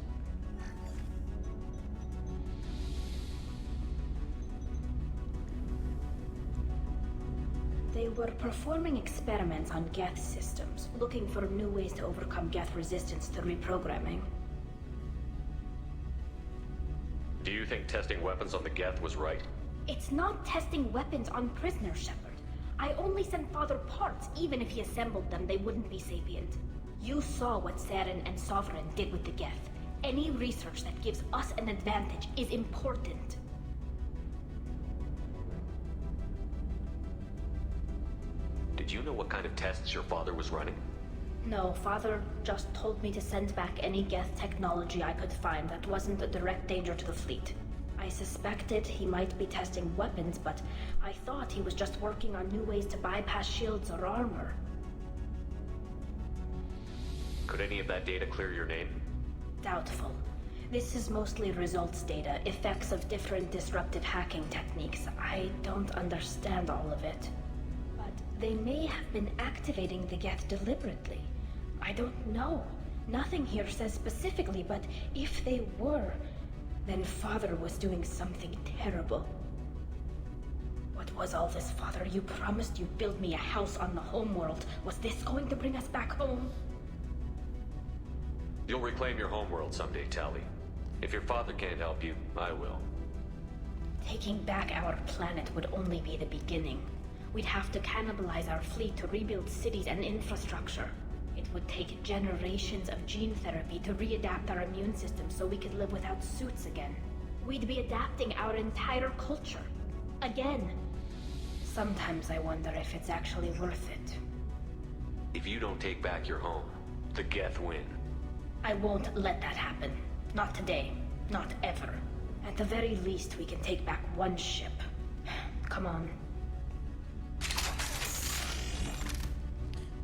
They were performing experiments on Geth systems, looking for new ways to overcome Geth resistance to reprogramming. Do you think testing weapons on the Geth was right? It's not testing weapons on prisoners, Shepard. I only sent Father parts. Even if he assembled them, they wouldn't be sapient. You saw what Saren and Sovereign did with the Geth. Any research that gives us an advantage is important. Did you know what kind of tests your father was running? No, Father just told me to send back any Geth technology I could find that wasn't a direct danger to the fleet. I suspected he might be testing weapons, but I thought he was just working on new ways to bypass shields or armor. Could any of that data clear your name? Doubtful. This is mostly results data, effects of different disruptive hacking techniques. I don't understand all of it. But they may have been activating the Geth deliberately. I don't know. Nothing here says specifically, but if they were, then Father was doing something terrible. What was all this, Father? You promised you'd build me a house on the homeworld. Was this going to bring us back home? You'll reclaim your homeworld someday, Tali. If your father can't help you, I will. Taking back our planet would only be the beginning. We'd have to cannibalize our fleet to rebuild cities and infrastructure. It would take generations of gene therapy to readapt our immune system so we could live without suits again. We'd be adapting our entire culture. Again. Sometimes I wonder if it's actually worth it. If you don't take back your home, the Geth win. I won't let that happen. Not today. Not ever. At the very least, we can take back one ship. Come on.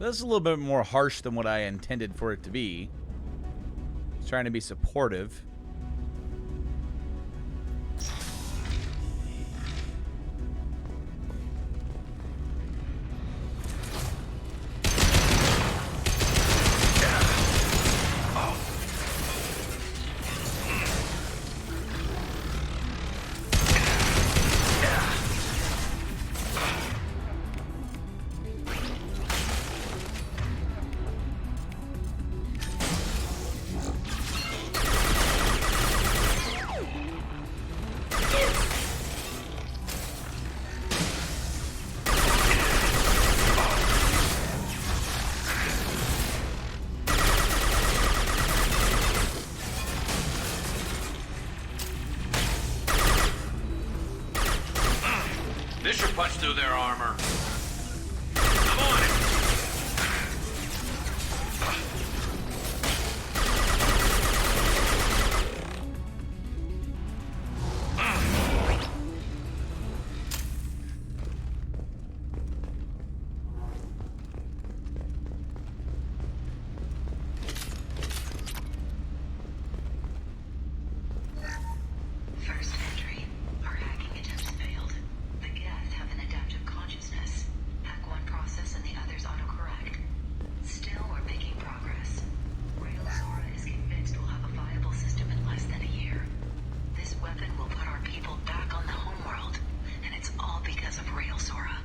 This is a little bit more harsh than what I intended for it to be. It's trying to be supportive. This should punch through their armor. I'm on it. First entry. Our hacking attempts failed. The Geth have an adaptive consciousness. Hack one process and the others autocorrect. Still, we're making progress. Rail Zora is convinced we'll have a viable system in less than a year. This weapon will put our people back on the homeworld, and it's all because of Rail Zora.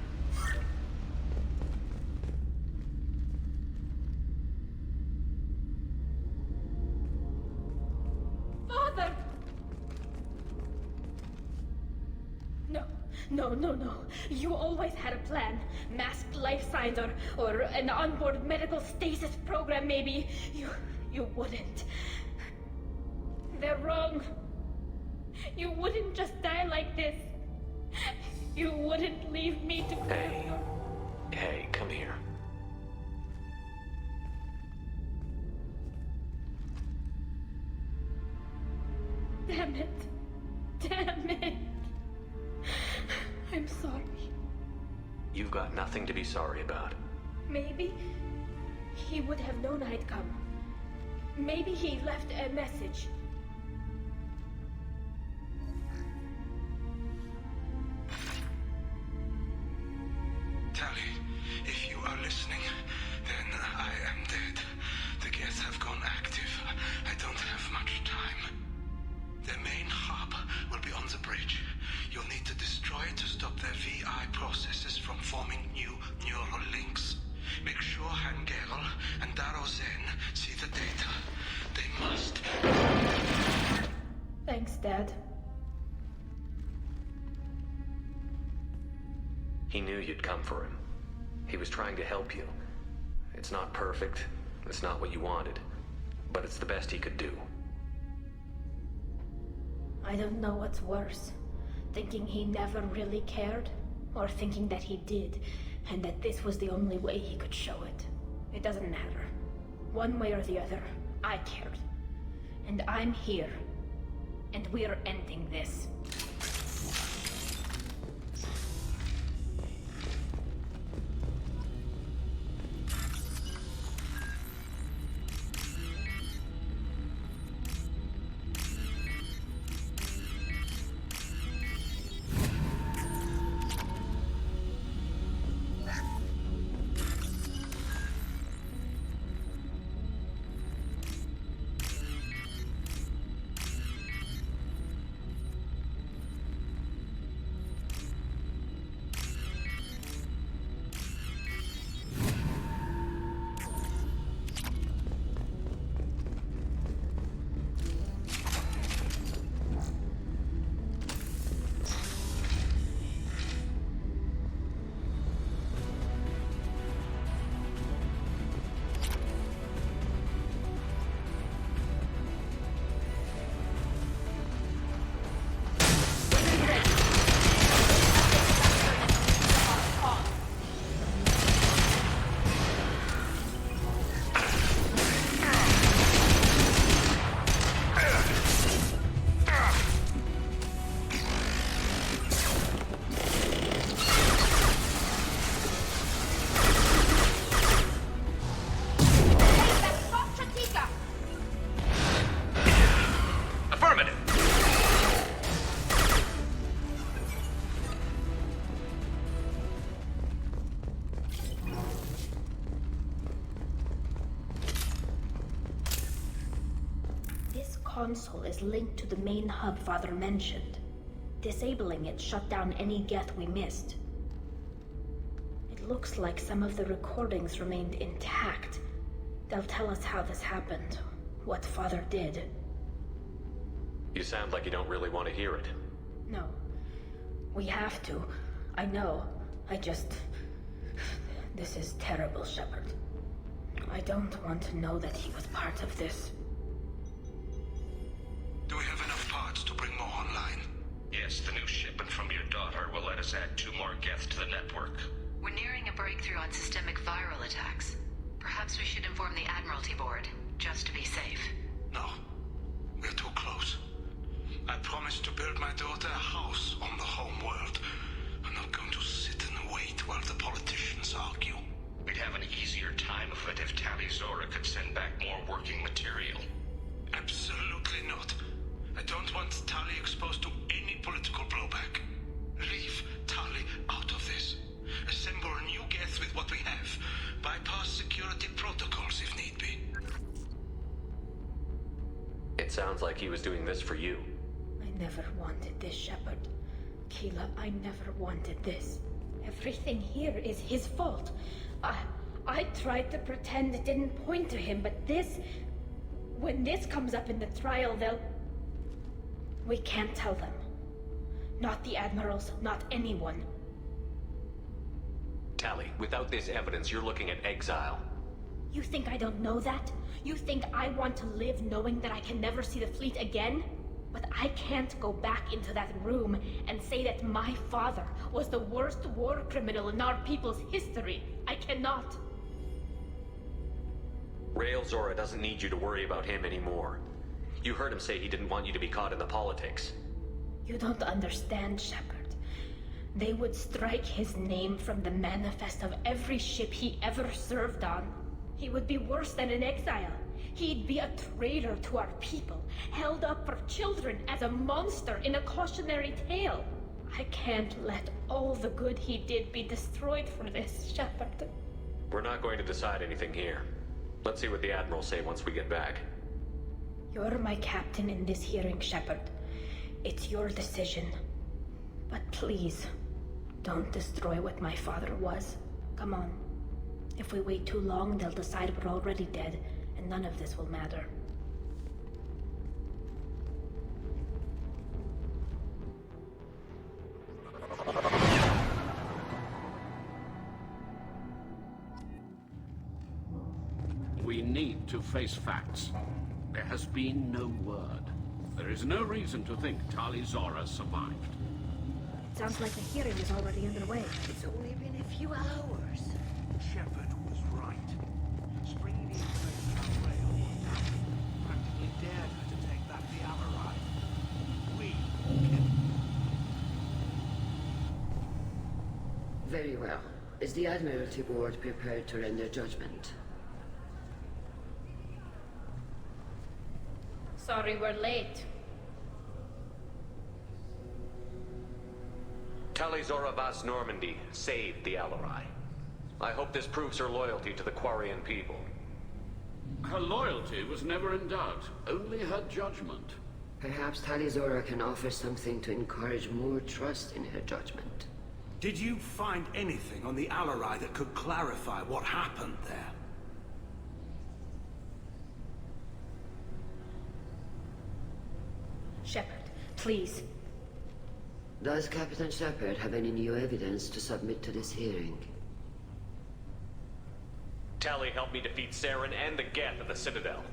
Father! No. You always had a plan. Masked life signs or an onboard medical stasis program, maybe. You wouldn't. They're wrong. You wouldn't just die like this. You wouldn't leave me to... Hey, come here. Damn it. I'm sorry. You've got nothing to be sorry about. Maybe he would have known I'd come. Maybe he left a message. Tali, if you are listening, then I am dead. The Geth have gone active. I don't have much time. Their main hub will be on the bridge. You'll need to destroy it to stop their VI processes from forming new neural links. Make sure Hangerl and Darozen see the data. They must. Thanks, Dad. He knew you'd come for him. He was trying to help you. It's not perfect. It's not what you wanted. But it's the best he could do. I don't know what's worse. Thinking he never really cared, or thinking that he did, and that this was the only way he could show it. It doesn't matter. One way or the other, I cared. And I'm here. And we're ending this. console is linked to the main hub Father mentioned. Disabling it shut down any Geth we missed. It looks like some of the recordings remained intact. They'll tell us how this happened, what Father did. You sound like you don't really want to hear it. No. We have to. I know. This is terrible, Shepard. I don't want to know that he was part of this. Do we have enough parts to bring more online? Yes, the new shipment from your daughter will let us add 2 more Geth to the network. We're nearing a breakthrough on systemic viral attacks. Perhaps we should inform the Admiralty Board, just to be safe. No, we're too close. I promised to build my daughter a house on the home world. I'm not going to sit and wait while the politicians argue. We'd have an easier time of it if Tali Zora could send back more working material. Absolutely not. I don't want Tali exposed to any political blowback. Leave Tali out of this. Assemble a new Geth with what we have. Bypass security protocols if need be. It sounds like he was doing this for you. I never wanted this, Shepard. Keela, I never wanted this. Everything here is his fault. I tried to pretend it didn't point to him, but this... When this comes up in the trial, they'll... We can't tell them. Not the Admirals, not anyone. Tali, without this evidence, you're looking at exile. You think I don't know that? You think I want to live knowing that I can never see the fleet again? But I can't go back into that room and say that my father was the worst war criminal in our people's history. I cannot. Rael Zora doesn't need you to worry about him anymore. You heard him say he didn't want you to be caught in the politics. You don't understand, Shepard. They would strike his name from the manifest of every ship he ever served on. He would be worse than an exile. He'd be a traitor to our people, held up for children as a monster in a cautionary tale. I can't let all the good he did be destroyed for this, Shepard. We're not going to decide anything here. Let's see what the Admirals say once we get back. You're my captain in this hearing, Shepard. It's your decision. But please, don't destroy what my father was. Come on. If we wait too long, they'll decide we're already dead, and none of this will matter. We need to face facts. There has been no word. There is no reason to think Tali Zora survived. It sounds like the hearing is already underway. It's only been a few hours. Shepard was right. Springing the information about Rael practically dared her to take back the Alarai. We kept... Very well. Is the Admiralty Board prepared to render judgment? Sorry we're late. Tali Zora Vas Normandy saved the Alarai. I hope this proves her loyalty to the Quarian people. Her loyalty was never in doubt, only her judgment. Perhaps Tali Zora can offer something to encourage more trust in her judgment. Did you find anything on the Alarai that could clarify what happened there? Shepard, please. Does Captain Shepard have any new evidence to submit to this hearing? Tali helped me defeat Saren and the Geth at the Citadel.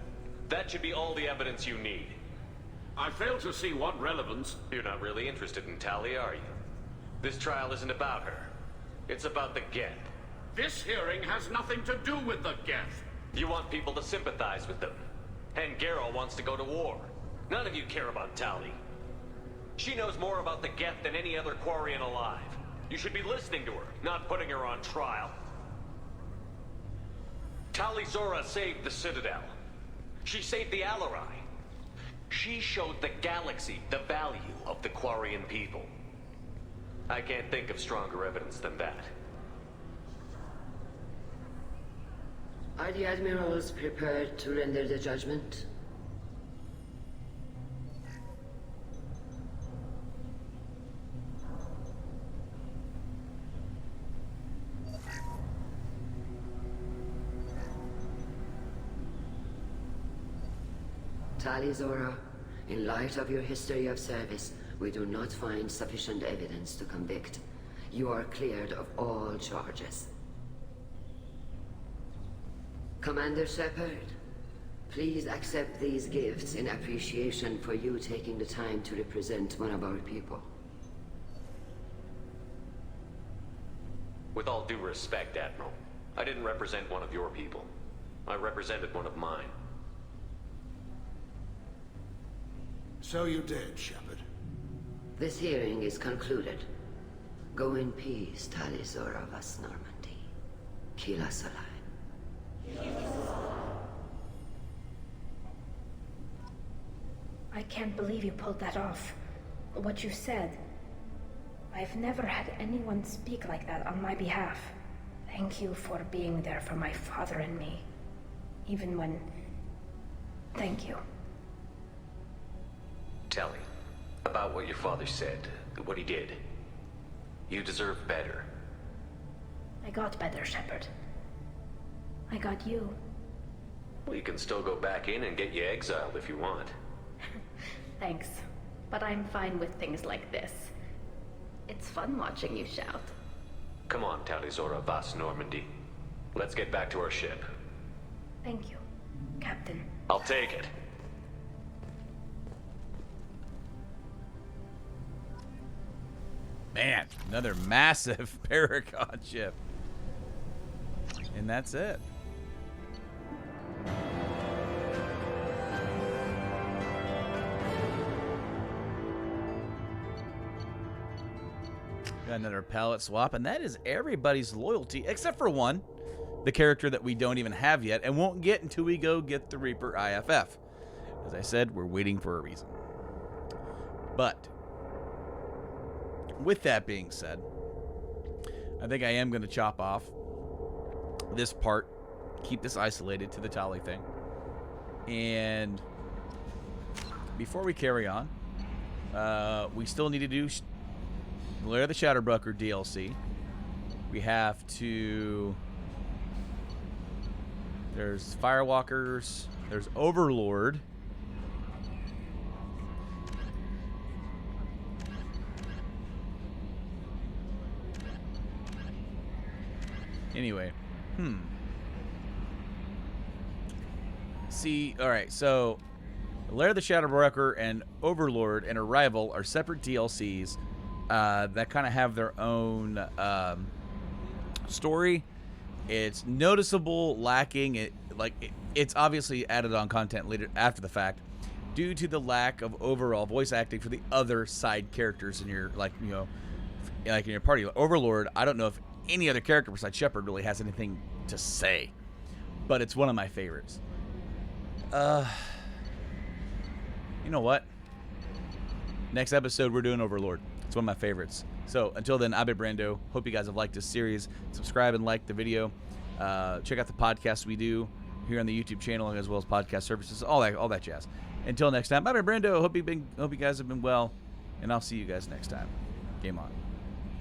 That should be all the evidence you need. I fail to see what relevance... You're not really interested in Tali, are you? This trial isn't about her. It's about the Geth. This hearing has nothing to do with the Geth. You want people to sympathize with them. And Garrow wants to go to war. None of you care about Tali. She knows more about the Geth than any other Quarian alive. You should be listening to her, not putting her on trial. Tali Zora saved the Citadel. She saved the Alarai. She showed the galaxy the value of the Quarian people. I can't think of stronger evidence than that. Are the Admirals prepared to render the judgment? Tali Zora, in light of your history of service, we do not find sufficient evidence to convict. You are cleared of all charges. Commander Shepard, please accept these gifts in appreciation for you taking the time to represent one of our people. With all due respect, Admiral, I didn't represent one of your people. I represented one of mine. So you did, Shepard. This hearing is concluded. Go in peace, Tali Zora Vas Normandy. Kila Solai. I can't believe you pulled that off. What you said. I've never had anyone speak like that on my behalf. Thank you for being there for my father and me. Even when... Thank you. Tali, about what your father said, what he did. You deserve better. I got better, Shepard. I got you. We can still go back in and get you exiled if you want. Thanks. But I'm fine with things like this. It's fun watching you shout. Come on, Tali Zora Vas Normandy. Let's get back to our ship. Thank you, Captain. I'll take it. Man, another massive Paragon ship. And that's it. Got another palette swap, and that is everybody's loyalty, except for one, the character that we don't even have yet, and won't get until we go get the Reaper IFF. As I said, we're waiting for a reason. But with that being said, I think I am going to chop off this part, keep this isolated to the Tali thing. And before we carry on, we still need to do Lair of the Shadowbroker DLC. We have to... There's Firewalkers. There's Overlord. Anyway. See, alright, so Lair of the Shadowbroker and Overlord and Arrival are separate DLCs that kind of have their own story. It's noticeable lacking. It's obviously added on content later after the fact due to the lack of overall voice acting for the other side characters in your in your party. Overlord, I don't know if any other character besides Shepard really has anything to say, but it's one of my favorites. You know what? Next episode we're doing Overlord. It's one of my favorites. So until then, I've been Brando. Hope you guys have liked this series. Subscribe and like the video. Check out the podcast we do here on the YouTube channel as well as podcast services. All that jazz. Until next time, I've been Brando. Hope you guys have been well, and I'll see you guys next time. Game on.